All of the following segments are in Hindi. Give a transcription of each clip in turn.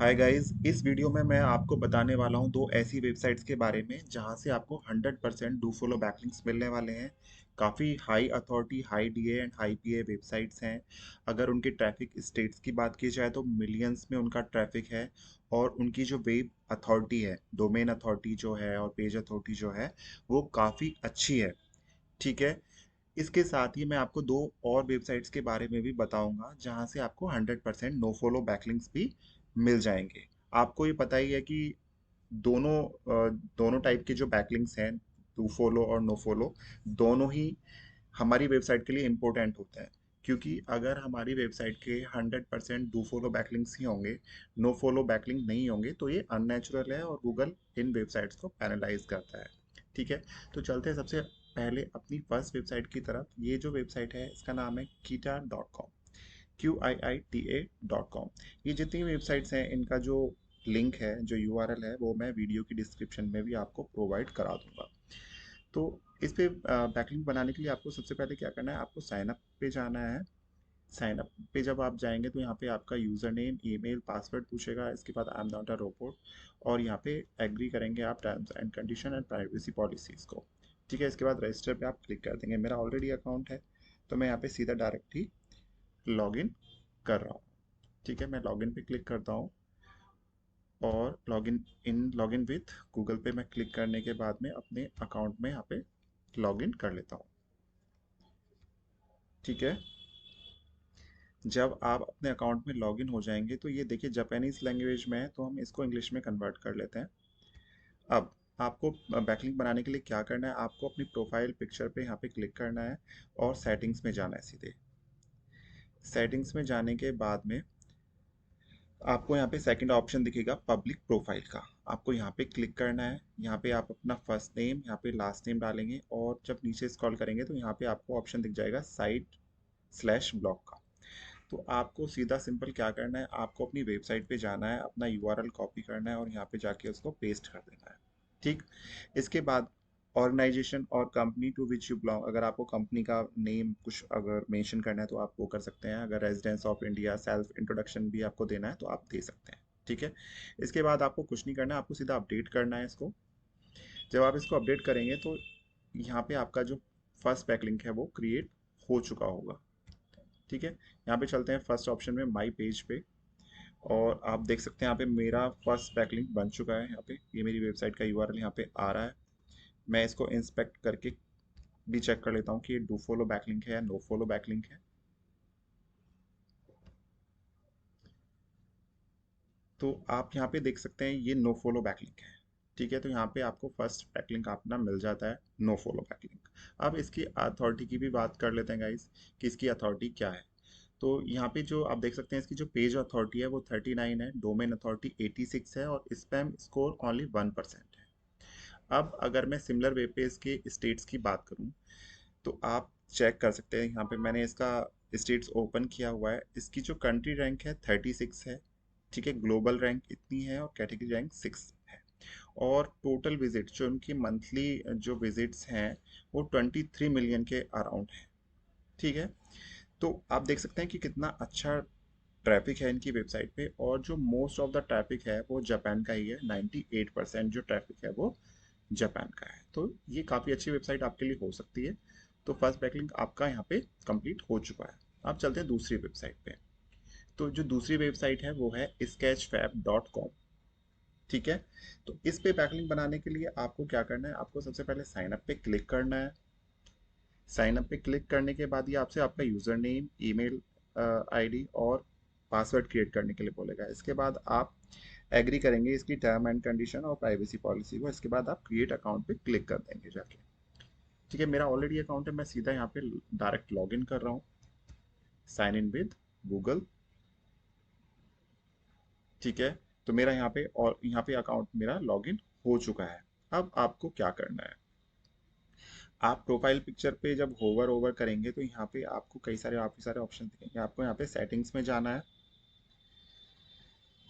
हाय गाइस, इस वीडियो में मैं आपको बताने वाला हूं दो ऐसी वेबसाइट्स के बारे में जहां से आपको 100% डू फॉलो बैकलिंक्स मिलने वाले हैं। काफ़ी high authority, high DA and high PA websites हैं। अगर उनकी ट्रैफिक स्टेट्स की बात की जाए तो मिलियंस में उनका ट्रैफिक है। और उनकी जो वेब अथॉरिटी है, डोमेन अथॉरिटी जो है और पेज अथॉरिटी जो है, वो काफ़ी अच्छी है। ठीक है। इसके साथ ही मैं आपको दो और वेबसाइट्स के बारे में भी बताऊंगा जहां से आपको 100% नो फॉलो बैकलिंक्स भी मिल जाएंगे। आपको ये पता ही है कि दोनों दोनों टाइप के जो बैकलिंक्स हैं, टू फॉलो और नो फॉलो, दोनों ही हमारी वेबसाइट के लिए इम्पोर्टेंट होते हैं। क्योंकि अगर हमारी वेबसाइट के 100% डू फॉलो बैकलिंक्स ही होंगे, नो फॉलो बैकलिंक नहीं होंगे, तो ये अननेचुरल है और गूगल इन वेबसाइट्स को पैनलाइज करता है। ठीक है। तो चलते हैं सबसे पहले अपनी फर्स्ट वेबसाइट की तरफ। ये जो वेबसाइट है इसका नाम है कीटा.com, QIITA.com। ये जितनी वेबसाइट्स हैं इनका जो लिंक है, जो URL है, वो मैं वीडियो की डिस्क्रिप्शन में भी आपको प्रोवाइड करा दूंगा। तो इस पे बैकलिंक बनाने के लिए आपको सबसे पहले क्या करना है, आपको साइन अप पे जाना है। साइन अप पे जब आप जाएंगे तो यहाँ पे आपका यूज़र नेम, ईमेल, पासवर्ड पूछेगा। इसके बाद आई एम नॉट अ रोबोट, और यहाँ पे एग्री करेंगे आप terms and condition and privacy policies को। ठीक है। इसके बाद रजिस्टर पे आप क्लिक कर देंगे। मेरा ऑलरेडी अकाउंट है तो मैं यहाँ पे सीधा डायरेक्ट ही लॉगिन कर रहा हूँ। ठीक है। मैं लॉगिन पे क्लिक करता हूँ और लॉगिन विथ गूगल पे मैं क्लिक करने के बाद में अपने अकाउंट में यहाँ पे लॉगिन कर लेता हूँ। ठीक है। जब आप अपने अकाउंट में लॉगिन हो जाएंगे तो ये देखिए जापानीज लैंग्वेज में है, तो हम इसको इंग्लिश में कन्वर्ट कर लेते हैं। अब आपको बैकलिंक बनाने के लिए क्या करना है, आपको अपनी प्रोफाइल पिक्चर पे यहाँ पे क्लिक करना है और सेटिंग्स में जाना है सीधे। सेटिंग्स में जाने के बाद में आपको यहाँ पे सेकंड ऑप्शन दिखेगा पब्लिक प्रोफाइल का। आपको यहाँ पे क्लिक करना है। यहाँ पे आप अपना फर्स्ट नेम, यहाँ पे लास्ट नेम डालेंगे और जब नीचे स्क्रॉल करेंगे तो यहाँ पे आपको ऑप्शन दिख जाएगा साइट/ब्लॉक का। तो आपको सीधा सिंपल क्या करना है, आपको अपनी वेबसाइट पे जाना है, अपना यूआरएल कॉपी करना है और यहाँ पे जाके उसको पेस्ट कर देना है। ठीक। इसके बाद ऑर्गेनाइजेशन और company to which you belong, अगर आपको कंपनी का नेम कुछ अगर मेंशन करना है तो आप वो कर सकते हैं। अगर residence of India, self introduction भी आपको देना है तो आप दे सकते हैं। ठीक है। इसके बाद आपको कुछ नहीं करना है, आपको सीधा अपडेट करना है इसको। जब आप इसको अपडेट करेंगे तो यहाँ पे आपका जो फर्स्ट बैकलिंक है वो क्रिएट हो चुका होगा। ठीक है। यहाँ पे चलते हैं फर्स्ट ऑप्शन में, माई पेज पे, और आप देख सकते हैं यहाँ पे मेरा फर्स्ट बैकलिंक बन चुका है। यहाँ पे ये मेरी वेबसाइट का यूआरएल यहाँ पे आ रहा है। मैं इसको इंस्पेक्ट करके भी चेक कर लेता हूँ कि ये डू फॉलो बैकलिंक है या नो फॉलो बैकलिंक है। तो आप यहाँ पे देख सकते हैं ये नो फॉलो बैकलिंक है। ठीक है। तो यहाँ पे आपको फर्स्ट बैकलिंक अपना मिल जाता है, नो फॉलो बैकलिंक। अब इसकी अथॉरिटी की भी बात कर लेते हैं गाइस कि इसकी अथॉरिटी क्या है। तो यहाँ पे जो आप देख सकते हैं इसकी जो पेज अथॉरिटी है वो 39 है, डोमेन अथॉरिटी 86 है और स्पैम स्कोर ओनली 1% है। अब अगर मैं सिमिलर वेब पेज के स्टेट्स की बात करूँ तो आप चेक कर सकते हैं। यहाँ पे मैंने इसका स्टेट्स ओपन किया हुआ है। इसकी जो कंट्री रैंक है 36 है। ठीक है। ग्लोबल रैंक इतनी है और कैटेगरी रैंक 6 है। और टोटल विजिट जो उनकी मंथली जो विजिट्स हैं वो 23 मिलियन के अराउंड है। ठीक है। तो आप देख सकते हैं कि कितना अच्छा ट्रैफिक है इनकी वेबसाइट पे, और जो मोस्ट ऑफ द ट्रैफिक है वो जापान का ही है। 98% जो ट्रैफिक है वो जापान का है। तो ये काफ़ी अच्छी वेबसाइट आपके लिए हो सकती है। तो फर्स्ट बैकलिंक आपका यहाँ पे कंप्लीट हो चुका है। अब चलते हैं दूसरी वेबसाइट पे। तो जो दूसरी वेबसाइट है वो है sketchfab.com। ठीक है। तो इस पे बैकलिंक बनाने के लिए आपको क्या करना है, आपको सबसे पहले साइन अप पे क्लिक करना है। साइन अप पे क्लिक करने के बाद ये आपसे आपका यूज़र नेम, ईमेल आईडी और पासवर्ड क्रिएट करने के लिए बोलेगा। इसके बाद आप एग्री करेंगे इसकी टर्म एंड कंडीशन और प्राइवेसी पॉलिसी को। इसके बाद आप क्रिएट अकाउंट पे क्लिक कर देंगे जाके। ठीक है। मेरा ऑलरेडी अकाउंट है, मैं सीधा यहाँ पे डायरेक्ट लॉग इन कर रहा हूँ, साइन इन विद गूगल। ठीक है। तो मेरा यहाँ पे और यहाँ पे अकाउंट मेरा लॉग इन हो चुका है। अब आपको क्या करना है, आप प्रोफाइल पिक्चर पे जब होवर ओवर करेंगे तो यहाँ पे आपको काफ़ी सारे ऑप्शन दिखेंगे। आपको यहाँ पे सेटिंग्स में जाना है।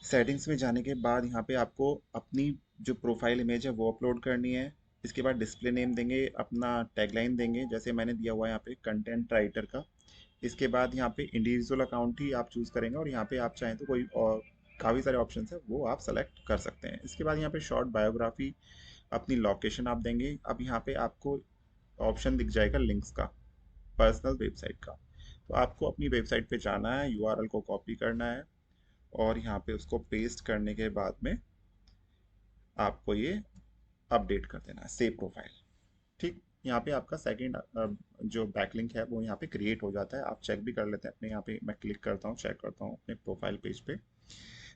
सेटिंग्स में जाने के बाद यहाँ पे आपको अपनी जो प्रोफाइल इमेज है वो अपलोड करनी है। इसके बाद डिस्प्ले नेम देंगे, अपना टैगलाइन देंगे जैसे मैंने दिया हुआ है यहाँ पे कंटेंट राइटर का। इसके बाद यहाँ पे इंडिविजुअल अकाउंट ही आप चूज़ करेंगे और यहाँ पे आप चाहें तो कोई और काफ़ी सारे ऑप्शन है, वो आप सेलेक्ट कर सकते हैं। इसके बाद यहाँ पे शॉर्ट बायोग्राफी, अपनी लोकेशन आप देंगे। अब यहाँ पे आपको ऑप्शन दिख जाएगा लिंक्स का, पर्सनल वेबसाइट का। तो आपको अपनी वेबसाइट पे जाना है, यूआरएल को कॉपी करना है और यहाँ पे उसको पेस्ट करने के बाद में आपको ये अपडेट कर देना है, सेव प्रोफाइल। ठीक, यहाँ पे आपका सेकंड जो बैकलिंक है वो यहाँ पे क्रिएट हो जाता है। आप चेक भी कर लेते हैं अपने, यहाँ पे मैं क्लिक करता हूँ, चेक करता हूँ अपने प्रोफाइल पेज पे।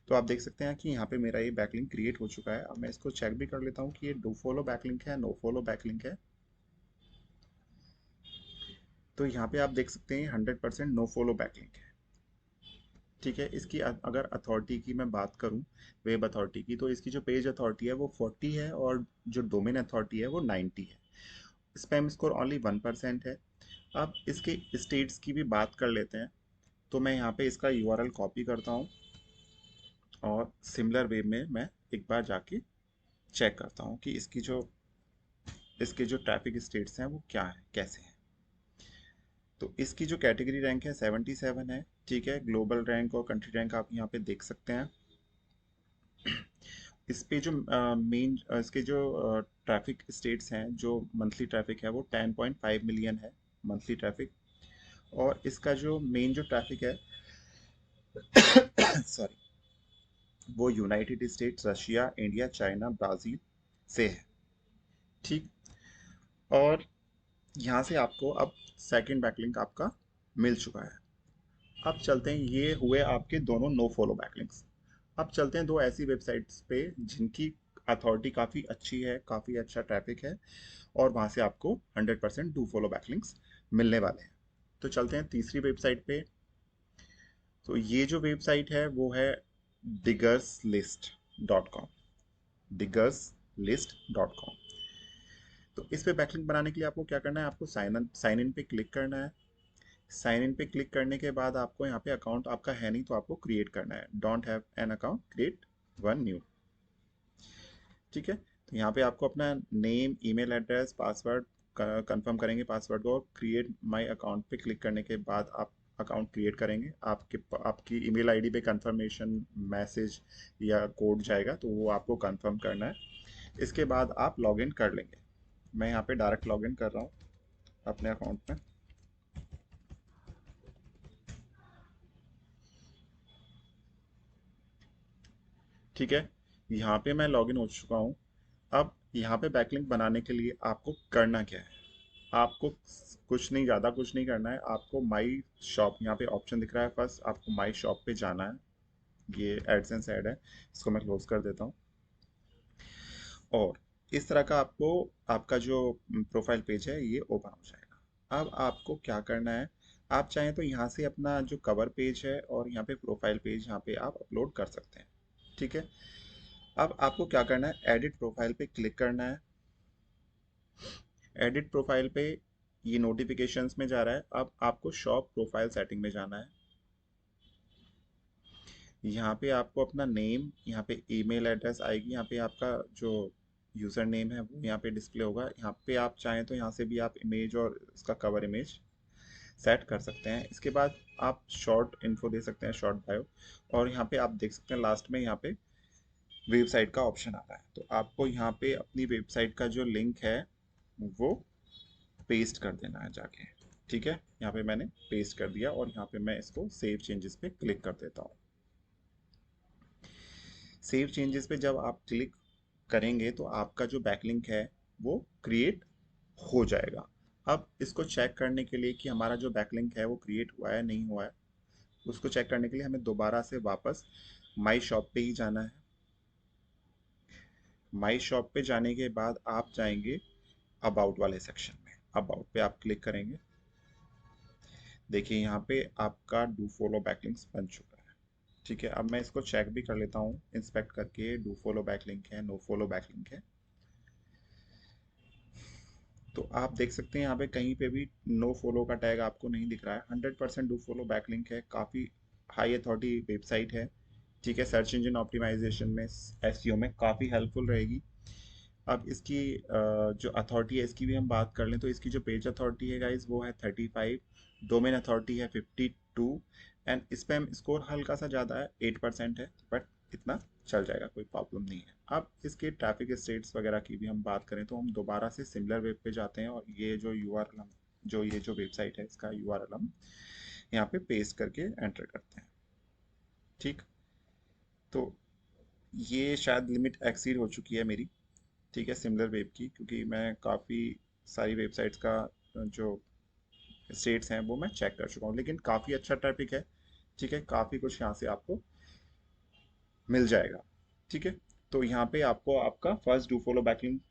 तो आप देख सकते हैं कि यहाँ पे मेरा ये बैकलिंक क्रिएट हो चुका है। अब मैं इसको चेक भी कर लेता हूँ कि ये डू फॉलो बैकलिंक है, नो फॉलो बैकलिंक है। तो यहाँ पे आप देख सकते हैं 100% नो फॉलो बैकलिंक है। ठीक है, इसकी अगर अथॉरिटी की मैं बात करूं, वेब अथॉरिटी की, तो इसकी जो पेज अथॉरिटी है वो 40 है और जो डोमेन अथॉरिटी है वो 90 है। स्पैम स्कोर ओनली 1% है। अब इसके स्टेट्स की भी बात कर लेते हैं। तो मैं यहाँ पे इसका यूआरएल कॉपी करता हूँ और सिमिलर वे में मैं एक बार जाके चेक करता हूँ कि इसके जो ट्रैफिक स्टेट्स हैं वो क्या है, कैसे हैं। तो इसकी जो कैटेगरी रैंक है 77 है। ठीक है, ग्लोबल रैंक और कंट्री रैंक आप यहाँ पे देख सकते हैं। इस पे जो मेन इसके जो ट्रैफिक स्टेट्स हैं, जो मंथली ट्रैफिक है वो 10.5 मिलियन है मंथली ट्रैफिक। और इसका जो मेन जो ट्रैफिक है सॉरी, वो United states, Russia, India, China, Brazil से है। ठीक, और यहाँ से आपको अब सेकंड बैकलिंक आपका मिल चुका है। अब चलते हैं, ये हुए आपके दोनों नो फॉलो बैकलिंक्स। अब चलते हैं दो ऐसी वेबसाइट्स पे जिनकी अथॉरिटी काफ़ी अच्छी है, काफ़ी अच्छा ट्रैफिक है और वहाँ से आपको 100% डू फॉलो बैकलिंक्स मिलने वाले हैं। तो चलते हैं तीसरी वेबसाइट पे। तो ये जो वेबसाइट है वो है diggerslist.com, diggerslist.com। तो इस पे बैकलिंक बनाने के लिए आपको क्या करना है, आपको साइन इन पे क्लिक करना है। साइन इन पे क्लिक करने के बाद आपको यहाँ पे अकाउंट आपका है नहीं तो आपको क्रिएट करना है। Don't have an account, create one new. ठीक है, तो यहाँ पे आपको अपना name, email address, password confirm करेंगे पासवर्ड को। क्रिएट माय अकाउंट पे क्लिक करने के बाद आप अकाउंट क्रिएट करेंगे। आपकी ईमेल आईडी पे कंफर्मेशन मैसेज या कोड जाएगा, तो वो आपको कंफर्म करना है। इसके बाद आप लॉगिन कर लेंगे। मैं यहाँ पे डायरेक्ट लॉगिन कर रहा हूँ अपने अकाउंट में। ठीक है, यहाँ पे मैं लॉगिन हो चुका हूँ। अब यहाँ पे बैकलिंक बनाने के लिए आपको करना क्या है, आपको कुछ नहीं, ज़्यादा कुछ नहीं करना है। आपको माई शॉप, यहाँ पे ऑप्शन दिख रहा है, फर्स्ट आपको माई शॉप पे जाना है। ये एडसेंस ऐड है, इसको मैं क्लोज कर देता हूँ। और इस तरह का आपको आपका जो प्रोफाइल पेज है ये ओपन हो जाएगा। अब आपको क्या करना है, आप चाहें तो यहाँ से अपना जो कवर पेज है और यहाँ पे प्रोफाइल पेज यहाँ पे आप अपलोड कर सकते हैं। ठीक है, अब आपको क्या करना है, एडिट प्रोफाइल पे क्लिक करना है। एडिट प्रोफाइल पे ये नोटिफिकेशंस में जा रहा है। अब आपको शॉप प्रोफाइल सेटिंग में जाना है। यहाँ पे आपको अपना नेम, यहाँ पे ईमेल एड्रेस आएगी, यहाँ पे आपका जो यूज़र नेम है वो यहाँ पे डिस्प्ले होगा। यहाँ पे आप चाहें तो यहाँ से भी आप इमेज और इसका कवर इमेज सेट कर सकते हैं। इसके बाद आप शॉर्ट इन्फो दे सकते हैं, शॉर्ट बायो। और यहाँ पे आप देख सकते हैं लास्ट में यहाँ पे वेबसाइट का ऑप्शन आ रहा है। तो आपको यहाँ पे अपनी वेबसाइट का जो लिंक है वो पेस्ट कर देना है जाके। ठीक है, यहाँ पे मैंने पेस्ट कर दिया और यहाँ पे मैं इसको सेव चेंजेस पे क्लिक कर देता हूँ। सेव चेंजेस पे जब आप क्लिक करेंगे तो आपका जो बैकलिंक है वो क्रिएट हो जाएगा। अब इसको चेक करने के लिए कि हमारा जो बैकलिंक है वो क्रिएट हुआ है नहीं हुआ है, उसको चेक करने के लिए हमें दोबारा से वापस माई शॉप पे ही जाना है। माई शॉप पे जाने के बाद आप जाएंगे अबाउट वाले सेक्शन में। अबाउट पे आप क्लिक करेंगे। देखिए यहाँ पे आपका डू फॉलो बैकलिंक्स बन चुका है। ठीक है, अब मैं इसको चेक भी कर लेता हूँ इंस्पेक्ट करके, डू फॉलो बैकलिंक है, नो फॉलो बैकलिंक है। तो आप देख सकते हैं यहाँ पे कहीं पे भी नो फॉलो का टैग आपको नहीं दिख रहा है। 100% डू फॉलो बैकलिंक है, काफ़ी हाई अथॉरिटी वेबसाइट है। ठीक है, सर्च इंजन ऑप्टिमाइजेशन में, एसईओ में काफ़ी हेल्पफुल रहेगी। अब इसकी जो अथॉरिटी है इसकी भी हम बात कर लें तो इसकी जो पेज अथॉरिटी है गाइज वो है 35, डोमेन अथॉरिटी है 52 एंड स्पैम स्कोर हल्का सा ज़्यादा है, 8% है, बट इतना चल जाएगा, कोई प्रॉब्लम नहीं है। अब इसके ट्रैफिक स्टेट्स वगैरह की भी हम बात करें तो हम दोबारा से सिमिलर वेब पे जाते हैं, और ये जो यूआरएल हम जो ये जो वेबसाइट है इसका यूआरएल हम यहाँ पे पेस्ट करके एंटर करते हैं। ठीक, तो ये शायद लिमिट एक्सीड हो चुकी है मेरी, ठीक है, सिमिलर वेब की, क्योंकि मैं काफ़ी सारी वेबसाइट्स का जो स्टेट्स हैं वो मैं चेक कर चुका हूँ, लेकिन काफ़ी अच्छा ट्रैफिक है। ठीक है, काफ़ी कुछ यहाँ से आपको मिल जाएगा। ठीक है, तो यहाँ पे आपको आपका फर्स्ट डू फॉलो बैकलिंक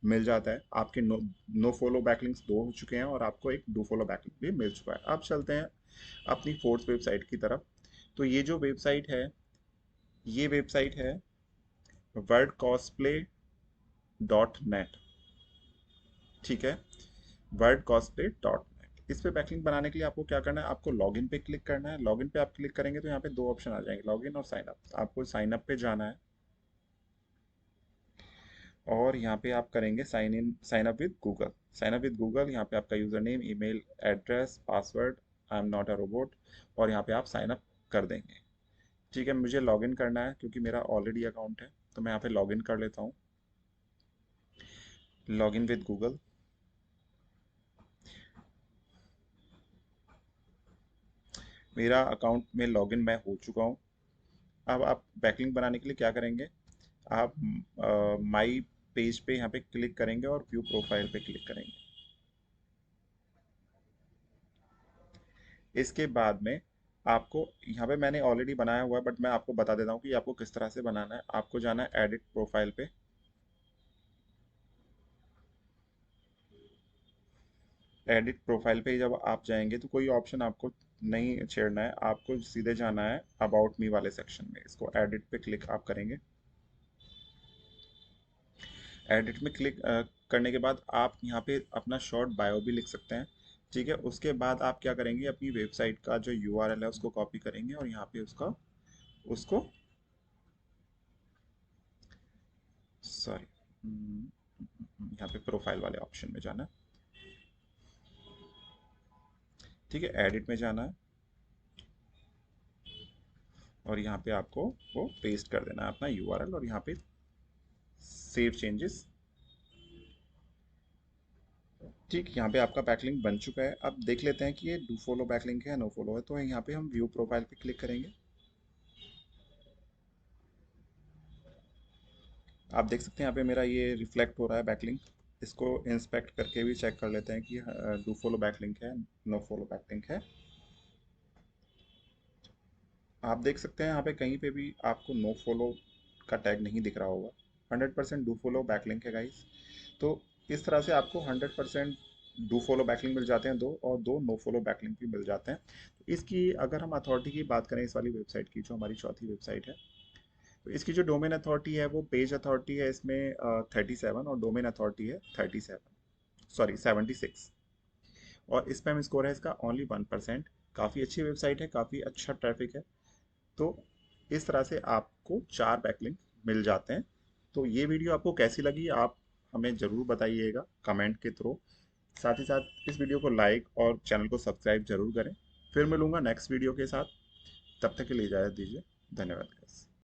मिल जाता है। आपके नो फॉलो बैकलिंक्स 2 हो चुके हैं और आपको एक डू फॉलो बैकलिंक भी मिल चुका है। अब चलते हैं अपनी फोर्थ वेबसाइट की तरफ। तो ये जो वेबसाइट है, ये वेबसाइट है वर्ड कॉस्प्ले डॉट नेट। ठीक है, वर्ड कॉस्प्ले डॉट नेट। इस पे बैकलिंक बनाने के लिए आपको क्या करना है, आपको लॉगिन पे क्लिक करना है। लॉगिन पे आप क्लिक करेंगे तो यहाँ पे 2 ऑप्शन आ जाएंगे, लॉगिन और साइन अप। आपको साइन अप पे जाना है और यहाँ पे आप करेंगे sign up with Google. Sign up with Google, यहाँ पे आपका user name, email address, password, I am not a robot, और यहाँ पे आप साइन अप कर देंगे। ठीक है, मुझे लॉगिन करना है क्योंकि मेरा ऑलरेडी अकाउंट है, तो मैं यहाँ पे लॉगिन कर लेता हूँ। लॉगिन विद गूगल, मेरा अकाउंट में लॉगिन मैं हो चुका हूँ। अब आप बैकलिंक बनाने के लिए क्या करेंगे, आप माई पेज पे यहाँ पे क्लिक करेंगे और व्यू प्रोफाइल पे क्लिक करेंगे। इसके बाद में आपको यहाँ पे मैंने ऑलरेडी बनाया हुआ है, बट मैं आपको बता देता हूँ कि आपको किस तरह से बनाना है। आपको जाना है एडिट प्रोफाइल पे। एडिट प्रोफाइल पे जब आप जाएंगे तो कोई ऑप्शन आपको नहीं छेड़ना है, आपको सीधे जाना है अबाउट मी वाले सेक्शन में। इसको एडिट पे क्लिक आप करेंगे। एडिट में क्लिक करने के बाद आप यहाँ पे अपना शॉर्ट बायो भी लिख सकते हैं। ठीक है, उसके बाद आप क्या करेंगे, अपनी वेबसाइट का जो यूआरएल है उसको कॉपी करेंगे और यहाँ पे उसका उसको सॉरी यहाँ पे प्रोफाइल वाले ऑप्शन में जाना है। ठीक है, एडिट में जाना है और यहाँ पे आपको वो पेस्ट कर देना है अपना यूआरएल, और यहाँ पे सेव चेंजेस। ठीक, यहाँ पे आपका बैकलिंक बन चुका है। अब देख लेते हैं कि ये डू फॉलो बैकलिंक है या नो फॉलो है। तो यहाँ पे हम व्यू प्रोफाइल पे क्लिक करेंगे। आप देख सकते हैं यहाँ पे मेरा ये रिफ्लेक्ट हो रहा है बैकलिंक। इसको इंस्पेक्ट करके भी चेक कर लेते हैं कि डू फॉलो बैकलिंक है, नो फॉलो बैकलिंक है। आप देख सकते हैं यहाँ पे कहीं पे भी आपको नो फॉलो का टैग नहीं दिख रहा होगा। 100% डू फॉलो बैकलिंक है गाइस। तो इस तरह से आपको 100% डू फॉलो बैकलिंक मिल जाते हैं, दो, और दो नो फॉलो बैकलिंक भी मिल जाते हैं। तो इसकी अगर हम अथॉरिटी की बात करें, इस वाली वेबसाइट की जो हमारी चौथी वेबसाइट है, तो इसकी जो डोमेन अथॉरिटी है वो पेज अथॉरिटी है इसमें 37, और डोमेन अथॉरिटी है 76, और स्पैम स्कोर है इसका ओनली 1%। काफ़ी अच्छी वेबसाइट है, काफ़ी अच्छा ट्रैफिक है। तो इस तरह से आपको 4 बैकलिंक मिल जाते हैं। तो ये वीडियो आपको कैसी लगी, आप हमें ज़रूर बताइएगा कमेंट के थ्रू। साथ ही साथ इस वीडियो को लाइक और चैनल को सब्सक्राइब जरूर करें। फिर मिलूंगा नेक्स्ट वीडियो के साथ, तब तक के लिए इजाज़त दीजिए। धन्यवाद।